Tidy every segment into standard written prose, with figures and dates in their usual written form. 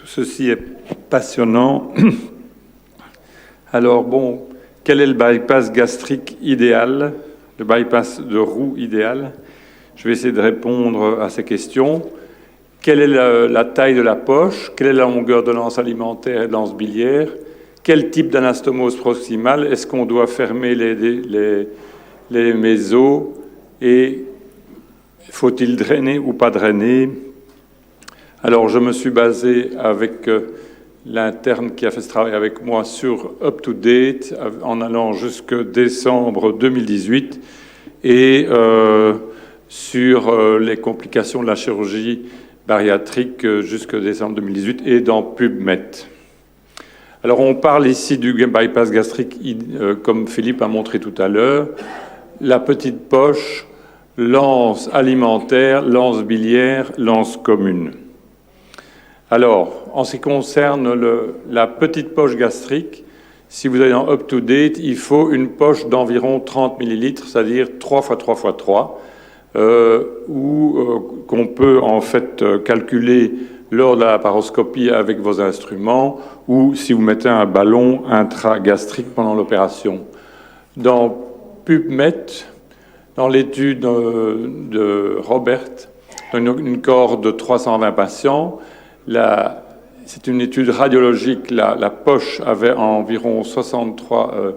Tout ceci est passionnant. Alors bon, quel est le bypass gastrique idéal, le bypass de roue idéal? Je vais essayer de répondre à ces questions. Quelle est la taille de la poche? Quelle est la longueur de l'anse alimentaire et de l'anse biliaire? Quel type d'anastomose proximale? Est-ce qu'on doit fermer les mésos? Et faut-il drainer ou pas drainer? Alors, je me suis basé avec l'interne qui a fait ce travail avec moi sur UpToDate en allant jusque décembre 2018 et sur les complications de la chirurgie bariatrique jusque décembre 2018 et dans PubMed. Alors, on parle ici du bypass gastrique comme Philippe a montré tout à l'heure. La petite poche, l'anse alimentaire, l'anse biliaire, l'anse commune. Alors, en ce qui concerne la petite poche gastrique, si vous allez dans UpToDate, il faut une poche d'environ 30 ml, c'est-à-dire 3 x 3 x 3, qu'on peut en fait calculer lors de la laparoscopie avec vos instruments ou si vous mettez un ballon intragastrique pendant l'opération. Dans PubMed, dans l'étude de Robert, dans une cohorte de 320 patients, c'est une étude radiologique. La poche avait environ 63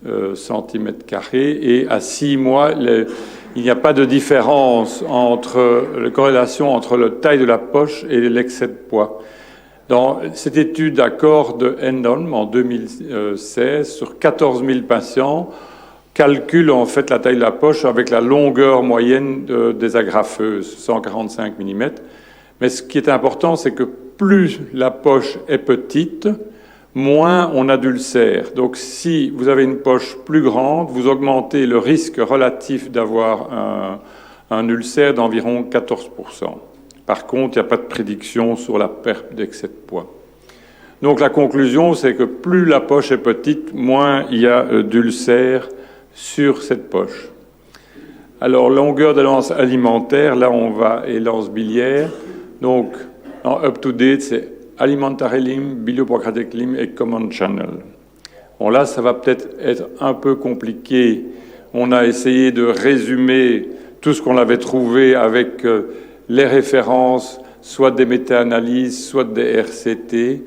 cm² et à 6 mois, il n'y a pas de différence de corrélation entre la taille de la poche et l'excès de poids. Dans cette étude d'accord de Hendon en 2016, sur 14 000 patients, calcule en fait la taille de la poche avec la longueur moyenne des agrafeuses, 145 mm. Mais ce qui est important, c'est que plus la poche est petite, moins on a d'ulcères. Donc si vous avez une poche plus grande, vous augmentez le risque relatif d'avoir un ulcère d'environ 14%. Par contre, il n'y a pas de prédiction sur la perte d'excès de poids. Donc la conclusion, c'est que plus la poche est petite, moins il y a d'ulcères sur cette poche. Alors, longueur de l'anse alimentaire, là on va, et l'anse biliaire. Donc, en UpToDate, c'est alimentary limb, biliopancréatic limb et common channel. Bon, là, ça va peut-être être un peu compliqué. On a essayé de résumer tout ce qu'on avait trouvé avec les références, soit des méta-analyses, soit des RCT,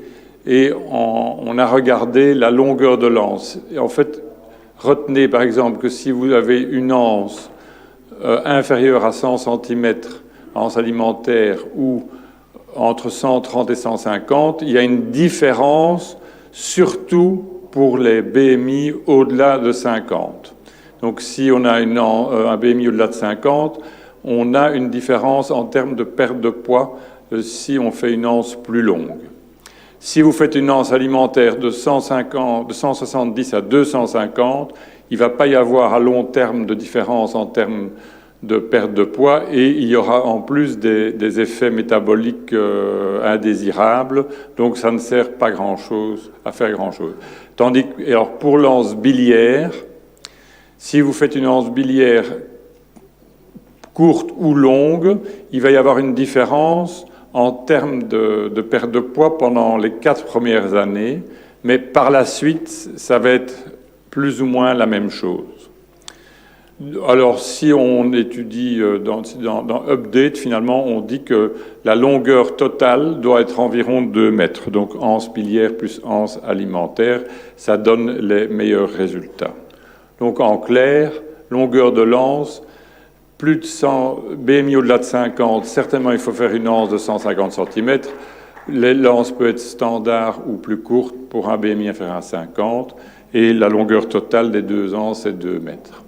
et on a regardé la longueur de l'anse. Et en fait, retenez par exemple que si vous avez une anse inférieure à 100 cm, anse alimentaire, ou entre 130 et 150, il y a une différence, surtout pour les BMI au-delà de 50. Donc si on a un BMI au-delà de 50, on a une différence en termes de perte de poids si on fait une anse plus longue. Si vous faites une anse alimentaire de 170 à 250, il ne va pas y avoir à long terme de différence en termes de perte de poids et il y aura en plus des effets métaboliques indésirables, donc ça ne sert pas à faire grand-chose. Tandis que, alors pour l'anse biliaire, si vous faites une anse biliaire courte ou longue, il va y avoir une différence en termes de perte de poids pendant les 4 premières années, mais par la suite, ça va être plus ou moins la même chose. Alors, si on étudie dans UpDate, finalement, on dit que la longueur totale doit être environ 2 mètres. Donc, anse biliaire plus anse alimentaire, ça donne les meilleurs résultats. Donc, en clair, longueur de l'anse, plus de 100 BMI au-delà de 50, certainement il faut faire une anse de 150 cm. L'anse peut être standard ou plus courte pour un BMI inférieur à 50. Et la longueur totale des 2 anses est 2 mètres.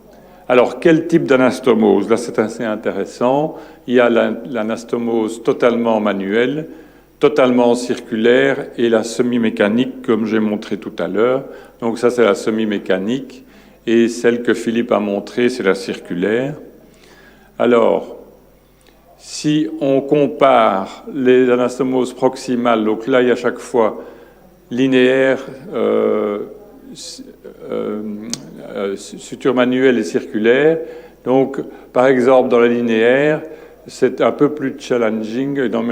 Alors, quel type d'anastomose? Là, c'est assez intéressant. Il y a l'anastomose totalement manuelle, totalement circulaire et la semi-mécanique, comme j'ai montré tout à l'heure. Donc ça, c'est la semi-mécanique. Et celle que Philippe a montrée, c'est la circulaire. Alors, si on compare les anastomoses proximales, donc là, il y a chaque fois linéaire, suture manuelle et circulaire. Donc, par exemple, dans la linéaire, c'est un peu plus challenging, dans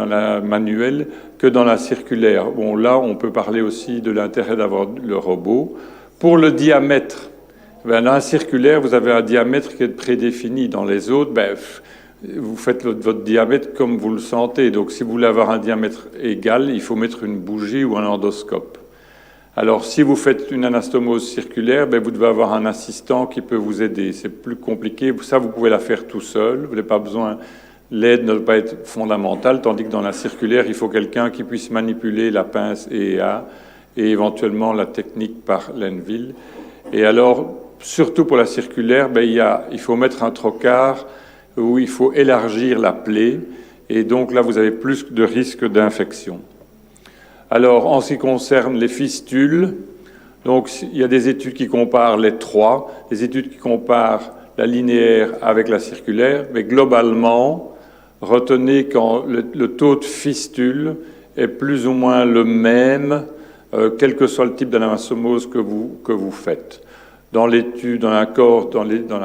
la manuelle, que dans la circulaire. Bon, là, on peut parler aussi de l'intérêt d'avoir le robot. Pour le diamètre, dans la circulaire, vous avez un diamètre qui est prédéfini. Dans les autres, vous faites votre diamètre comme vous le sentez. Donc, si vous voulez avoir un diamètre égal, il faut mettre une bougie ou un endoscope. Alors, si vous faites une anastomose circulaire, vous devez avoir un assistant qui peut vous aider. C'est plus compliqué. Ça, vous pouvez la faire tout seul. Vous n'avez pas besoin. L'aide ne doit pas être fondamentale, tandis que dans la circulaire, il faut quelqu'un qui puisse manipuler la pince EA et éventuellement la technique par Lenville. Et alors, surtout pour la circulaire, il faut mettre un trocard où il faut élargir la plaie. Et donc là, vous avez plus de risque d'infection. Alors, en ce qui concerne les fistules, donc il y a des études qui comparent les trois, des études qui comparent la linéaire avec la circulaire, mais globalement, retenez quand le taux de fistule est plus ou moins le même, quel que soit le type d'anastomose que vous faites. Dans l'étude, dans la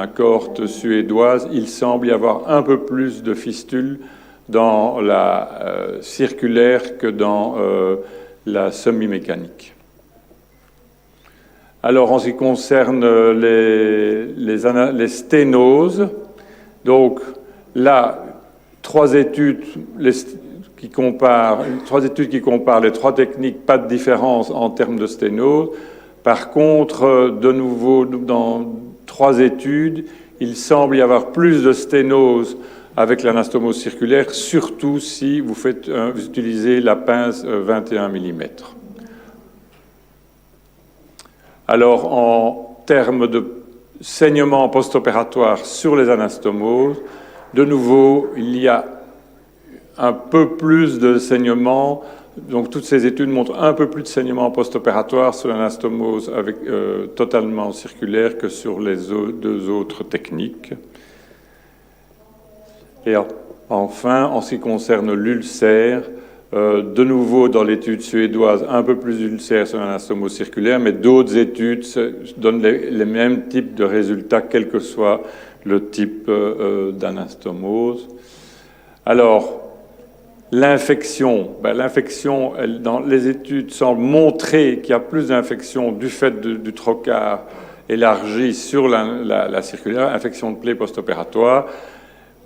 cohorte suédoise, il semble y avoir un peu plus de fistules dans la circulaire que dans la semi-mécanique. Alors, en ce qui concerne les sténoses, donc là, trois études qui comparent les trois techniques, pas de différence en termes de sténose. Par contre, de nouveau, dans trois études, il semble y avoir plus de sténose avec l'anastomose circulaire, surtout si vous utilisez la pince 21 mm. Alors, en termes de saignement post-opératoire sur les anastomoses, de nouveau, il y a un peu plus de saignement. Donc, toutes ces études montrent un peu plus de saignement post-opératoire sur l'anastomose totalement circulaire que sur les deux autres techniques. Et enfin, en ce qui concerne l'ulcère, de nouveau dans l'étude suédoise, un peu plus d'ulcères sur l'anastomose circulaire, mais d'autres études donnent les mêmes types de résultats, quel que soit le type d'anastomose. Alors, l'infection, dans les études semble montrer qu'il y a plus d'infection du fait du trocard élargi sur la circulaire, infection de plaie post-opératoire.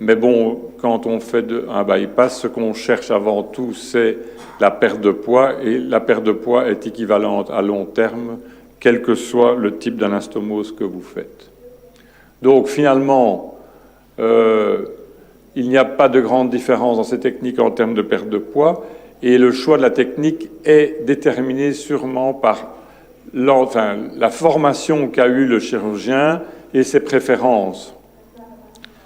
Mais bon, quand on fait un bypass, ce qu'on cherche avant tout, c'est la perte de poids, et la perte de poids est équivalente à long terme, quel que soit le type d'anastomose que vous faites. Donc finalement, il n'y a pas de grande différence dans ces techniques en termes de perte de poids, et le choix de la technique est déterminé sûrement par la formation qu'a eue le chirurgien et ses préférences.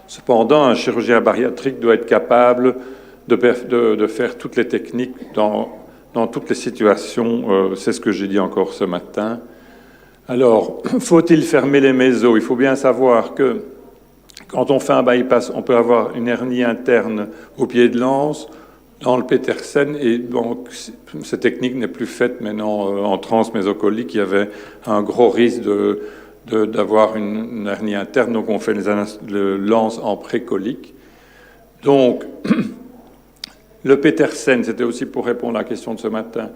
Cependant, un chirurgien bariatrique doit être capable de faire toutes les techniques dans toutes les situations. C'est ce que j'ai dit encore ce matin. Alors, faut-il fermer les mésos? Il faut bien savoir que quand on fait un bypass, on peut avoir une hernie interne au pied de l'anse, dans le Petersen, et donc cette technique n'est plus faite maintenant en transmésocolique. Il y avait un gros risque d'avoir une hernie interne, donc on fait le lance en précolique. Donc, le Petersen, c'était aussi pour répondre à la question de ce matin,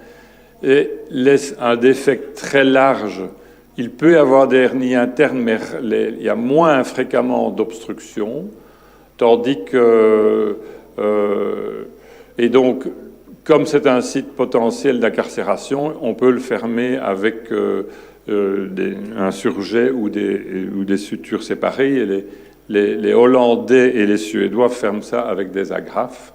et laisse un défect très large. Il peut y avoir des hernies internes, mais il y a moins fréquemment d'obstruction, tandis que... et donc, comme c'est un site potentiel d'incarcération, on peut le fermer avec un surjet ou des sutures séparées. Et les Hollandais et les Suédois ferment ça avec des agrafes.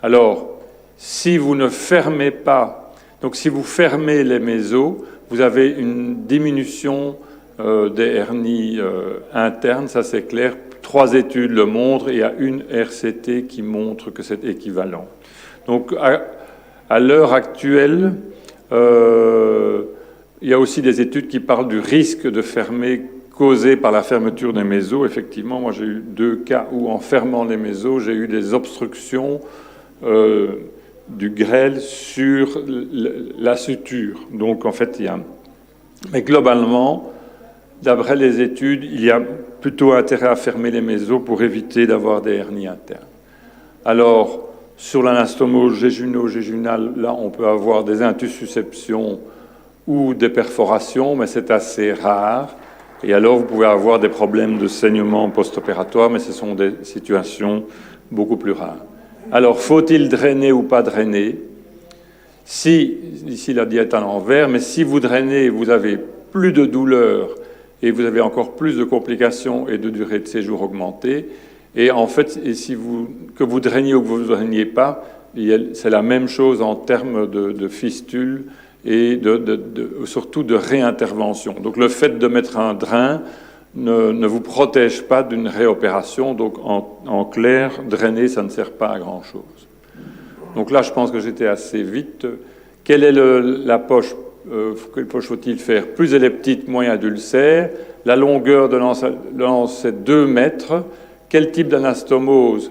Alors, si vous ne fermez pas, donc si vous fermez les mésos, vous avez une diminution des hernies internes, ça c'est clair. 3 études le montrent, et il y a une RCT qui montre que c'est équivalent. Donc, à l'heure actuelle, il y a aussi des études qui parlent du risque de fermer causé par la fermeture des mésos. Effectivement, moi j'ai eu 2 cas où, en fermant les mésos, j'ai eu des obstructions du grêle sur la suture. Donc, en fait, il y a... Mais globalement, d'après les études, il y a plutôt intérêt à fermer les mésos pour éviter d'avoir des hernies internes. Alors, sur l'anastomose jéjuno-jéjunale, là, on peut avoir des intussusceptions ou des perforations, mais c'est assez rare. Et alors, vous pouvez avoir des problèmes de saignement post-opératoire, mais ce sont des situations beaucoup plus rares. Alors, faut-il drainer ou pas drainer? Si, ici la diète à l'envers, mais si vous drainez, vous avez plus de douleur et vous avez encore plus de complications et de durée de séjour augmentée. Et en fait, que vous drainiez ou que vous ne drainiez pas, c'est la même chose en termes de fistules et surtout de réintervention. Donc le fait de mettre un drain ne vous protège pas d'une réopération. Donc en clair, drainer, ça ne sert pas à grand-chose. Donc là, je pense que j'étais assez vite. Quelle est la poche? Quelle poche faut-il faire? Plus elle est petite, moins il y a d'ulcère. La longueur de l'anse, c'est 2 mètres. Quel type d'anastomose?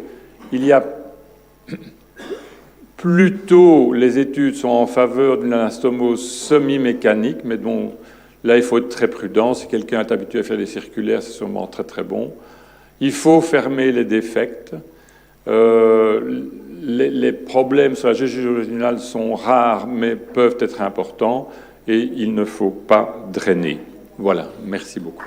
Il y a plutôt, les études sont en faveur d'une anastomose semi-mécanique, mais bon, là, il faut être très prudent. Si quelqu'un est habitué à faire des circulaires, c'est sûrement très très bon. Il faut fermer les défects. Les problèmes sur la jéjuno-jéjunale sont rares, mais peuvent être importants, et il ne faut pas drainer. Voilà, merci beaucoup.